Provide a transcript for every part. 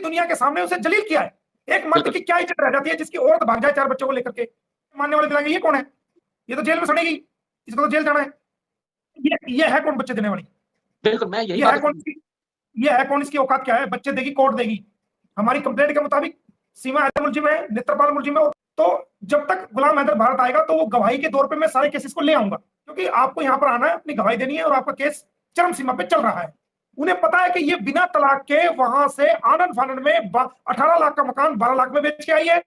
दुनिया के सामने उसे जलील किया है। एक मर्द की क्या इज्जत रह जाती है जिसकी औरत भाग जाए 4 बच्चों को लेकर के? मानने वाले दिलाएंगे ये कौन है? ये तो जेल में सड़ेगी, इसको तो जेल जाना है। ये है कौन बच्चे देने वाली? बिल्कुल, मैं यही ये है बात कौन इसकी, ये है कौन, इसकी औकात क्या है? बच्चे देगी, कोर्ट देगी। हमारी कंप्लेंट के मुताबिक सीमा हैदर मुलजिम है, नेत्रपाल मुलजिम है। तो जब तक गुलाम हैदर भारत आएगा तो वो गवाही के तौर पे मैं सारे केसेस को ले आऊंगा, क्योंकि आपको यहां पर आना है, अपनी गवाही देनी है, और आपका केस चरम सीमा पे चल रहा है। उन्हें पता है कि ये बिना तलाक के वहां से आनंद फानंद में 18 लाख का मकान 12 लाख में बेच के आई है।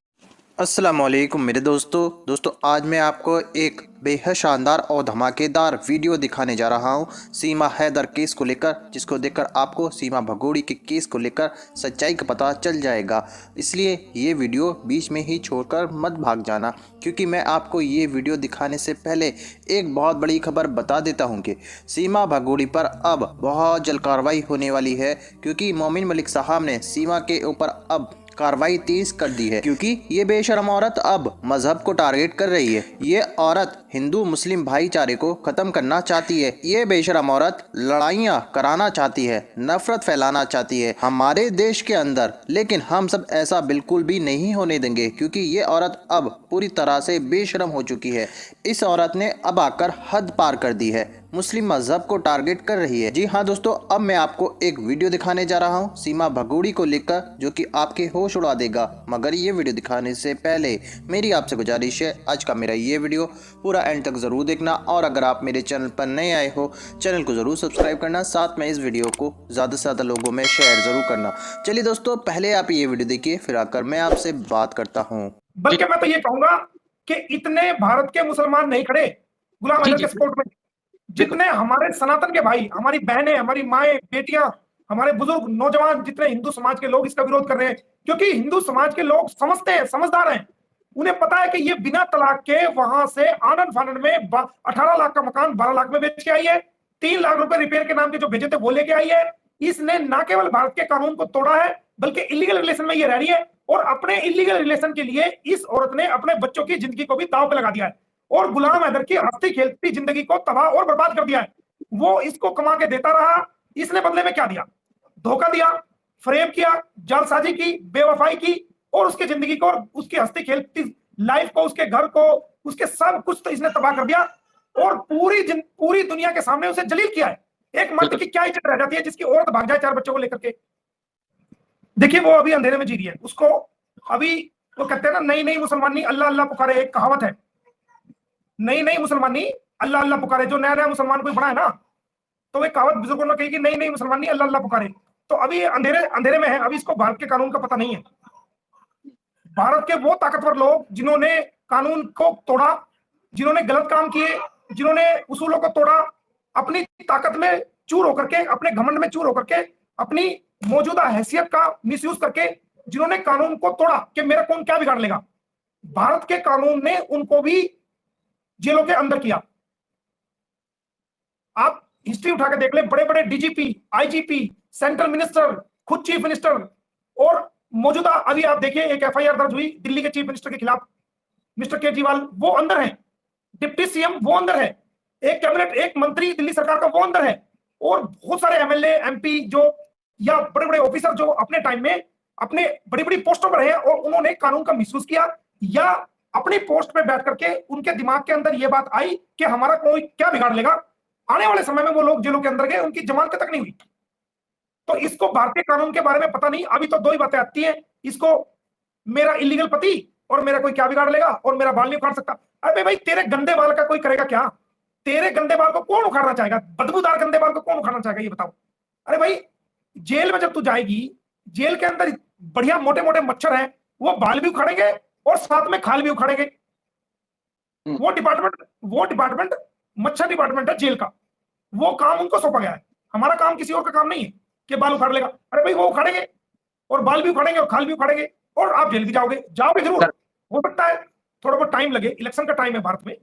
अस्सलामुअलैकुम मेरे दोस्तों आज मैं आपको एक बेहद शानदार और धमाकेदार वीडियो दिखाने जा रहा हूं सीमा हैदर केस को लेकर, जिसको देखकर आपको सीमा भगोड़ी के केस को लेकर सच्चाई का पता चल जाएगा। इसलिए ये वीडियो बीच में ही छोड़कर मत भाग जाना, क्योंकि मैं आपको ये वीडियो दिखाने से पहले एक बहुत बड़ी खबर बता देता हूँ कि सीमा भगोड़ी पर अब बहुत जल्द कार्रवाई होने वाली है, क्योंकि मोमिन मलिक साहब ने सीमा के ऊपर अब कार्रवाई तेज कर दी है, क्योंकि ये बेशरम औरत अब मजहब को टारगेट कर रही है। ये औरत हिंदू मुस्लिम भाईचारे को खत्म करना चाहती है। ये बेशरम औरत लड़ाइयाँ कराना चाहती है, नफरत फैलाना चाहती है हमारे देश के अंदर। लेकिन हम सब ऐसा बिल्कुल भी नहीं होने देंगे, क्योंकि ये औरत अब पूरी तरह से बेशरम हो चुकी है। इस औरत ने अब आकर हद पार कर दी है, मुस्लिम मजहब को टारगेट कर रही है। जी हाँ दोस्तों, अब मैं आपको एक वीडियो दिखाने जा रहा हूँ सीमा भगोड़ी को लेकर, जो कि आपके होश उड़ा देगा। मगर ये वीडियो दिखाने से पहले मेरी आपसे गुजारिश है, आज का मेरा ये वीडियो पूरा एंड तक ज़रूर देखना, और अगर आप मेरे चैनल पर नए आए हो चैनल को ज़रूर सब्सक्राइब करना, साथ में इस वीडियो को ज़्यादा से ज़्यादा लोगों में शेयर ज़रूर करना। चलिए दोस्तों, पहले आप ये वीडियो देखिए, फिर आकर मैं आपसे बात करता हूँ। बल्कि मैं तो ये कहूंगा कि इतने भारत के मुसलमान नहीं खड़े गुलाम हैदर के सपोर्ट में, जितने हमारे सनातन के भाई, हमारी बहनें, हमारी माएं, बेटियां, हमारे बुजुर्ग, नौजवान, जितने हिंदू समाज के लोग इसका विरोध कर रहे हैं। क्योंकि हिंदू समाज के लोग समझते हैं, समझदार हैं। उन्हें पता है कि ये बिना तलाक के वहां से आनंद फानंद में 18 लाख का मकान 12 लाख में बेच के आई है। 3 लाख रुपए रिपेयर के नाम के जो भेजे थे वो लेके आई है। इसने ना केवल भारत के कानून को तोड़ा है, बल्कि इलीगल रिलेशन में ये रह रही है, और अपने इलीगल रिलेशन के लिए इस औरत ने अपने बच्चों की जिंदगी को भी दांव पे लगा दिया है, और गुलाम हैदर की हंसती खेलती जिंदगी को तबाह और बर्बाद कर दिया है। वो इसको कमा के देता रहा, इसने बदले में क्या दिया? धोखा दिया, फ्रेम किया, जालसाजी की, बेवफाई की, और उसकी जिंदगी को, उसकी हंसती खेलती लाइफ को, उसके घर को, उसके सब कुछ तो इसने तबाह कर दिया, और पूरी दुनिया के सामने उसे जलील किया है। एक मर्द की क्या इज्जत रह जाती है जिसकी औरत भाग जाए 4 बच्चों को लेकर के? देखिए, वो अभी अंधेरे में जी रही है। उसको अभी वो कहते हैं ना, नई नई मुसलमानी अल्लाह अल्लाह पुकारे, एक कहावत है, नई नई मुसलमानी अल्लाह अल्लाह पुकारे। जो नया नया मुसलमान कोई बना है ना, तो एक कहावत बुजुर्गों ने कही कि नई नई मुसलमानी अल्लाह अल्लाह पुकारे। तो अभी अंधेरे अंधेरे में है, अभी इसको भारत के कानून का पता नहीं है। भारत के वो ताकतवर लोग जिन्होंने कानून को तोड़ा, जिन्होंने गलत काम किए, जिन्होंने उसूलों को तोड़ा, अपनी ताकत में चूर होकर के, अपने घमंड में चूर होकर के, अपनी मौजूदा हैसियत का मिसयूज करके, जिन्होंने कानून को तोड़ा कि मेरा कौन क्या बिगाड़ लेगा, भारत के कानून ने उनको भी जेलों के अंदर किया। आप हिस्ट्री उठा के देख ले, बड़े बड़े डीजीपी, आईजीपी, सेंट्रल मिनिस्टर, खुद चीफ मिनिस्टर, और मौजूदा अभी आप देखिए एक एफआईआर दर्ज हुई दिल्ली के चीफ मिनिस्टर के खिलाफ, मिस्टर केजरीवाल, वो अंदर है। डिप्टी सीएम वो अंदर है। एक कैबिनेट, एक मंत्री दिल्ली सरकार का वो अंदर है। और बहुत सारे एमएलए, एमपी जो, या बड़े बड़े ऑफिसर जो अपने टाइम में अपने बड़ी बड़ी पोस्टों पर रहे और उन्होंने कानून का मिसयूज किया, या अपनी पोस्ट पे बैठ करके उनके दिमाग के अंदर यह बात आई कि हमारा कोई क्या बिगाड़ लेगा, आने वाले समय में वो लोग जेलों के अंदर गए, उनकी जमानत तक नहीं हुई। तो इसको भारतीय कानून के बारे में पता नहीं। अभी तो 2 ही बातें आती हैं इसको, मेरा इलीगल पति और मेरा कोई क्या बिगाड़ लेगा, और मेरा बाल नहीं उखाड़ सकता। अरे भाई, तेरे गंदे बाल का कोई करेगा क्या? तेरे गंदे बाल को कौन उखाड़ना चाहेगा? बदबूदार गंदे बाल को कौन उखाड़ना चाहेगा, ये बताओ। अरे भाई, जेल में जब तू जाएगी, जेल के अंदर बढ़िया मोटे मोटे मच्छर हैं, वो बाल भी उखाड़ेंगे और साथ में खाल भी उखाड़ेंगे। वो डिपार्टमेंट मच्छर डिपार्टमेंट है जेल का, वो काम उनको सौंपा गया है। हमारा काम किसी और का काम नहीं है कि बाल उखाड़ लेगा। अरे भाई, वो उखाड़ेंगे, और बाल भी उखाड़ेंगे और खाल भी उखाड़ेंगे, और आप जेल भी जाओगे जरूर। हो सकता है थोड़ा बहुत टाइम लगे, इलेक्शन का टाइम है भारत में,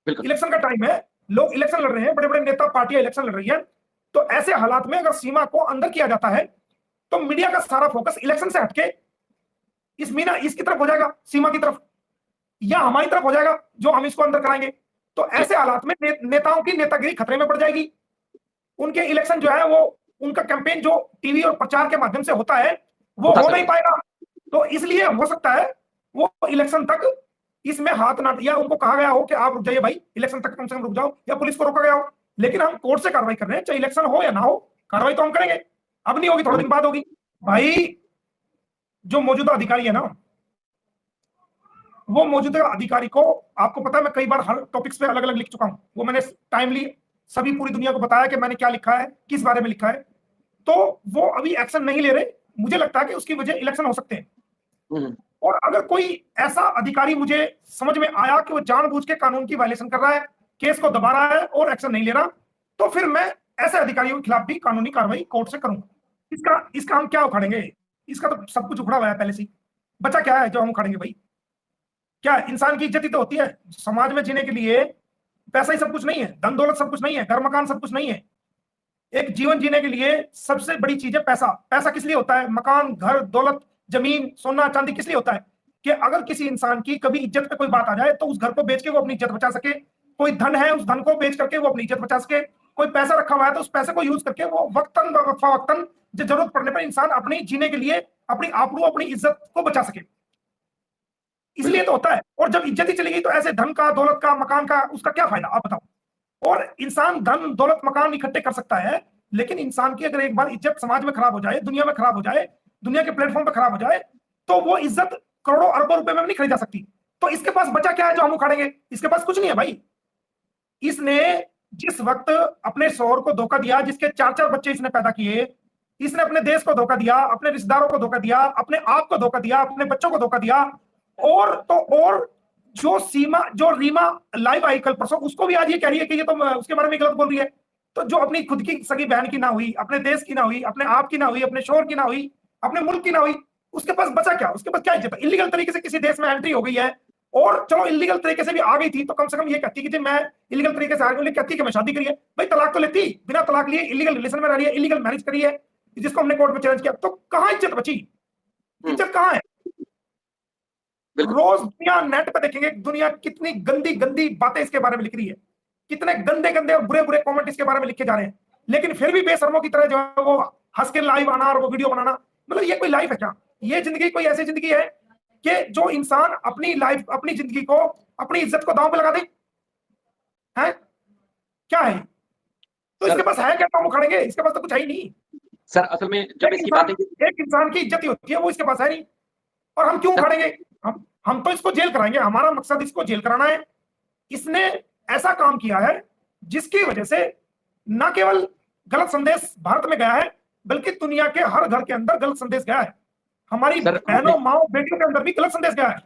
इलेक्शन का टाइम है, लोग इलेक्शन लड़ रहे हैं, बड़े बड़े नेता पार्टियां इलेक्शन लड़ रही है। तो ऐसे हालात में अगर सीमा को अंदर किया जाता है, तो मीडिया का सारा फोकस इलेक्शन से हटके इसकी तरफ हो जाएगा, सीमा की तरफ, या हमारी तरफ हो जाएगा जो हम इसको अंदर कराएंगे। तो ऐसे हालात में नेताओं की नेतागिरी खतरे में पड़ जाएगी। उनके इलेक्शन जो है वो, उनका कैंपेन जो टीवी और प्रचार के माध्यम से होता है, वो हो नहीं पाएगा। तो इसलिए हो सकता है वो इलेक्शन तक इसमें हाथ ना, या उनको कहा गया हो कि आप रुक जाइए भाई, इलेक्शन तक कम से कम रुक जाओ, या पुलिस को रोका गया हो, लेकिन हम कोर्ट से कार्रवाई कर रहे हैं, चाहे इलेक्शन हो या ना हो, कार्रवाई तो हम करेंगे। अब नहीं होगी, थोड़े दिन बाद होगी। भाई जो मौजूदा अधिकारी है ना, वो मौजूदा अधिकारी को, आपको पता है मैं कई बार हर टॉपिक्स पे अलग अलग लिख चुका हूं, वो मैंने टाइमली सभी पूरी दुनिया को बताया कि मैंने क्या लिखा है, किस बारे में लिखा है। तो वो अभी एक्शन नहीं ले रहे, मुझे लगता है कि उसकी वजह इलेक्शन हो सकते हैं। और अगर कोई ऐसा अधिकारी मुझे समझ में आया कि वो जानबूझ के कानून की वायलेशन कर रहा है, केस को दबा रहा है और एक्शन नहीं ले रहा, तो फिर मैं ऐसे अधिकारियों के खिलाफ भी कानूनी कार्रवाई कोर्ट से करूंगा। इसका हम क्या उखाड़ेंगे? इसका तो सब कुछ उखड़ा हुआ है पहले से ही। बचा क्या है जो हम उखाड़ेंगे भाई? क्या इंसान की इज्जत ही तो होती है। समाज में जीने के लिए पैसा ही सब कुछ नहीं है, धन दौलत सब कुछ नहीं है, घर मकान सब कुछ नहीं है। एक जीवन जीने के लिए सबसे बड़ी चीज है पैसा। पैसा किस लिए होता है? मकान, घर, दौलत, जमीन, सोना चांदी किस लिए होता है? कि अगर किसी इंसान की कभी इज्जत पे कोई बात आ जाए तो उस घर को बेच के वो अपनी इज्जत बचा सके। कोई धन है, उस धन को बेच करके वो अपनी इज्जत बचा सके। कोई पैसा रखा हुआ है तो उस पैसे को यूज करके वो वक्तन वक्तन जरूरत पड़ने पर इंसान अपनी जीने के लिए अपनी आबरू, अपनी इज्जत को बचा सके। इसलिए तो होता है। और जब इज्जत ही चली गई तो ऐसे धन का, दौलत का, मकान का, उसका क्या फायदा? आप बताओ। और इंसान धन दौलत मकान इकट्ठे कर सकता है, लेकिन इंसान की अगर एक बार इज्जत समाज में खराब हो जाए, दुनिया में खराब हो जाए, दुनिया के प्लेटफॉर्म पर खराब हो जाए, तो वो इज्जत करोड़ों अरबों रुपए में नहीं खरीद जा सकती। तो इसके पास बचा क्या है जो हम उखाड़ेंगे? इसके पास कुछ नहीं है भाई। इसने जिस वक्त अपने शौहर को धोखा दिया, जिसके 4-4 बच्चे इसने पैदा किए, इसने अपने देश को धोखा दिया, अपने रिश्तेदारों को धोखा दिया, अपने आप को धोखा दिया, अपने बच्चों को धोखा दिया। और तो और जो रीमा लाइव आई कल परसों, उसको भी आज ये कह रही है कि ये तो उसके बारे में गलत बोल रही है। तो जो अपनी खुद की सगी बहन की ना हुई, अपने देश की ना हुई, अपने आप की ना हुई, अपने शोहर की ना हुई, अपने मुल्क की ना हुई, उसके पास बचा क्या? उसके पास क्या इज्जत है? इलीगल तरीके से किसी देश में एंट्री हो गई है, और चलो इलीगल तरीके से भी आ गई थी तो कम से कम ये कहती कि मैं इलीगल तरीके से आ गई, कहती कि मैं शादी करी है। भाई तलाक तो लेती, बिना तलाक लिए इलीगल रिलेशन में रह रही है, इलीगल मैरिज करी है, जिसको हमने कोर्ट में चैलेंज किया। तो कहां इज्जत बची? इज्जत कहां है? रोज दुनिया नेट पे देखेंगे, दुनिया कितनी गंदी गंदी बातें इसके बारे में लिख रही है, कितने गंदे गंदे और बुरे बुरे कमेंट इसके बारे में लिखे जा रहे हैं। लेकिन फिर भी बेशर्मों की तरह जो है वो हंस के लाइव आना और वो वीडियो बनाना, मतलब ये कोई लाइफ है क्या? ये जिंदगी कोई ऐसी जिंदगी है कि जो इंसान अपनी लाइफ, अपनी जिंदगी को, अपनी इज्जत को दांव पे लगा दे? है क्या है? तो इसके पास है क्या? हम उखाड़ेंगे? इसके पास तो कुछ है ही नहीं सर। असल में जब इसकी बातें, एक इंसान की इज्जत ही होती है, वो इसके पास है नहीं। और हम क्यों उखाड़ेंगे? हम तो इसको जेल कराएंगे, हमारा मकसद इसको जेल कराना है। इसने ऐसा काम किया है जिसकी वजह से न केवल गलत संदेश भारत में गया है, बल्कि दुनिया के हर घर के अंदर गलत संदेश गया है। हमारी बहनों, माओ, बेटियों के अंदर भी गलत संदेश गया है।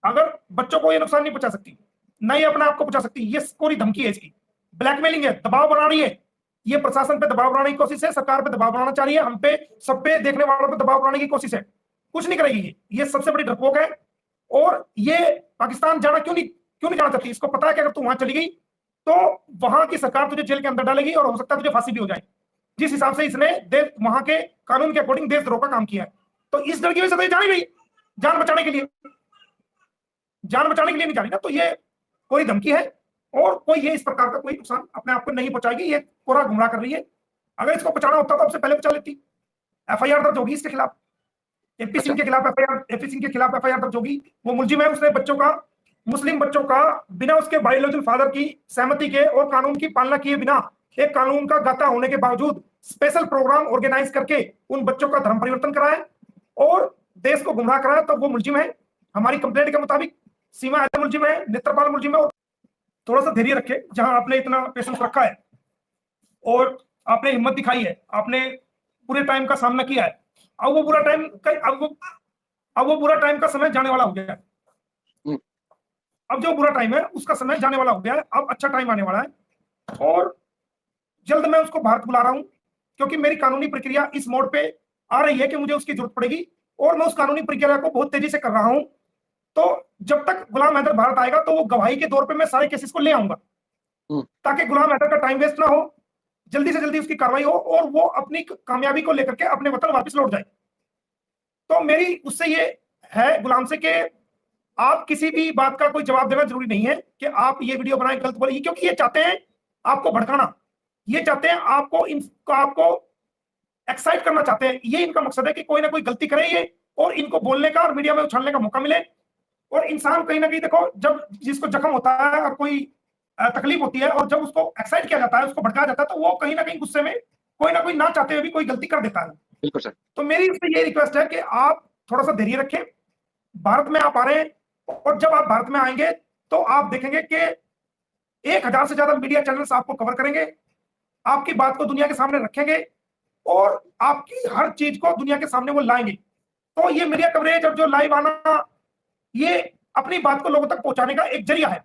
अगर बच्चों को ये नुकसान नहीं पहुंचा सकती, न ये अपने आप को पहुंचा सकती, ये पूरी धमकी है इसकी, ब्लैकमेलिंग है, दबाव बना रही है। ये प्रशासन पे दबाव बनाने की कोशिश है, सरकार पे दबाव बनाना चाह रही है, हम पे, सब पे, देखने वालों पे दबाव बनाने की कोशिश है। कुछ नहीं करेगी ये सबसे बड़ी डरपोक है। और ये पाकिस्तान जाना क्यों नहीं जाना चाहती? इसको पता है कि अगर तू वहां चली गई तो वहां की सरकार तुझे जेल के अंदर डालेगी और हो सकता है तुझे फांसी भी हो जाए, जिस हिसाब से इसने वहां के कानून के अकॉर्डिंग देशद्रोह का काम किया है। तो इस डर की वजह से तो ये जानी गई, जान बचाने के लिए, जान बचाने के लिए नहीं जानी ना। तो ये कोई धमकी है, और कोई ये इस प्रकार का कोई नुकसान अपने आप को नहीं पहुंचाएगी। ये पूरा गुमराह कर रही है। अगर इसको बचाना होता तो सबसे पहले बचा लेती। एफआईआर दर्ज होगी इसके खिलाफ, एपी सिंह के खिलाफ एफआईआर दर्ज होगी। वो मुलजिम है, उसने बच्चों का, मुस्लिम बच्चों का बिना उसके बायोलॉजिकल फादर की सहमति के और कानून की पालना किए बिना, एक कानून का गाता होने के बावजूद स्पेशल प्रोग्राम ऑर्गेनाइज करके उन बच्चों का धर्म परिवर्तन कराया और देश को गुमराह कराया। तो वो मुलजिम है। हमारी कंप्लेंट के मुताबिक सीमा हैदर मुलजिम है, नेत्रपाल मुलजिम है। और थोड़ा सा धैर्य रखे, जहां आपने इतना पेशेंस रखा है और आपने हिम्मत दिखाई है, आपने पूरे टाइम का सामना किया है। अब वो बुरा टाइम का समय जाने वाला हो गया है। अब जो बुरा टाइम है उसका समय जाने वाला हो गया है। अब अच्छा टाइम आने वाला है और जल्द मैं उसको भारत बुला रहा हूं, क्योंकि मेरी कानूनी प्रक्रिया इस मोड़ पे आ रही है कि मुझे उसकी जरूरत पड़ेगी और मैं उस कानूनी प्रक्रिया को बहुत तेजी से कर रहा हूं। तो जब तक गुलाम हैदर भारत आएगा तो वो गवाही के तौर पे मैं सारे केसेस को ले आऊंगा, ताकि गुलाम हैदर का टाइम वेस्ट ना हो, जल्दी से जल्दी उसकी कार्रवाई हो और वो अपनी कामयाबी को लेकर के अपने वतन वापस लौट जाए। तो मेरी उससे ये है गुलाम से कि आप किसी भी बात का कोई जवाब देना जरूरी नहीं है कि आप ये वीडियो बनाए गलत बोले, क्योंकि ये चाहते हैं आपको भड़काना, ये चाहते हैं आपको एक्साइट करना चाहते हैं। ये इनका मकसद है कि कोई ना कोई गलती करे ये, और इनको बोलने का और मीडिया में उछालने का मौका मिले। और इंसान कहीं ना कहीं देखो, जब जिसको जख्म होता है और कोई तकलीफ होती है, और जब उसको एक्साइट किया जाता है, उसको भड़काया जाता है, तो वो कहीं ना कहीं गुस्से में कोई ना कोई ना चाहते हुए भी कोई गलती कर देता है। बिल्कुल सर। तो मेरी इससे ये रिक्वेस्ट है कि आप थोड़ा सा धैर्य रखें। भारत में आप आ रहे हैं, और जब आप भारत में आएंगे तो आप देखेंगे कि 1000 से ज्यादा मीडिया चैनल्स आपको कवर करेंगे, आपकी बात को दुनिया के सामने रखेंगे, और आपकी हर चीज को दुनिया के सामने वो लाएंगे। तो ये मीडिया कवरेज और जो लाइव आना, ये अपनी बात को लोगों तक पहुंचाने का एक जरिया है।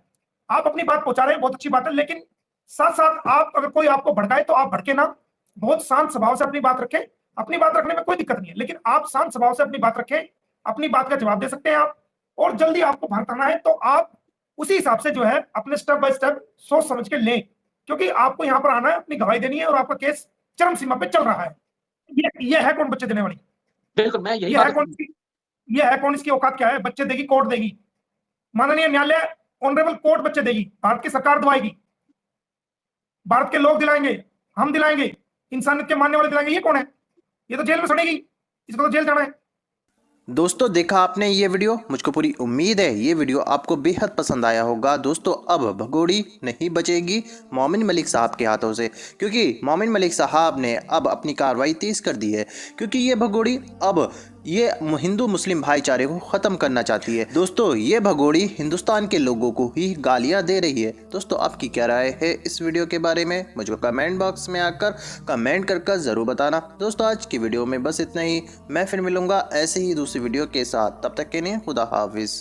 आप अपनी बात पहुंचा रहे हैं, बहुत अच्छी बात है, लेकिन साथ साथ आप अगर कोई आपको भड़काए तो आप भड़के ना, बहुत शांत स्वभाव से अपनी बात रखें। अपनी बात रखने में कोई दिक्कत नहीं है, लेकिन आप शांत स्वभाव से अपनी बात रखें, अपनी बात का जवाब दे सकते हैं आप। और जल्दी आपको भारत आना है तो आप उसी हिसाब से जो है अपने स्टेप बाय स्टेप सोच समझ के लें, क्योंकि आपको यहां पर आना है, अपनी गवाही देनी है, और आपका केस चरम सीमा पे चल रहा है। ये है कौन बच्चे देने वाली? बिल्कुल, मैं यही ये है बात कौन ये है कौन, इसकी औकात क्या है? बच्चे देगी, कोर्ट देगी, माननीय न्यायालय, ऑनरेबल कोर्ट बच्चे देगी, भारत की सरकार दिलाएगी, भारत के लोग दिलाएंगे, हम दिलाएंगे, इंसानियत के मानने वाले दिलाएंगे। ये कौन है? ये तो जेल में सड़ेगी, इसको तो जेल जाना है। दोस्तों देखा आपने ये वीडियो, मुझको पूरी उम्मीद है ये वीडियो आपको बेहद पसंद आया होगा। दोस्तों अब भगोड़ी नहीं बचेगी मोमिन मलिक साहब के हाथों से, क्योंकि मोमिन मलिक साहब ने अब अपनी कार्रवाई तेज कर दी है, क्योंकि ये भगोड़ी अब ये हिंदू मुस्लिम भाईचारे को ख़त्म करना चाहती है। दोस्तों ये भगोड़ी हिंदुस्तान के लोगों को ही गालियां दे रही है। दोस्तों आपकी क्या राय है इस वीडियो के बारे में, मुझको कमेंट बॉक्स में आकर कमेंट कर ज़रूर बताना। दोस्तों आज की वीडियो में बस इतना ही, मैं फिर मिलूंगा ऐसे ही दूसरी वीडियो के साथ, तब तक के लिए खुदा हाफिज़।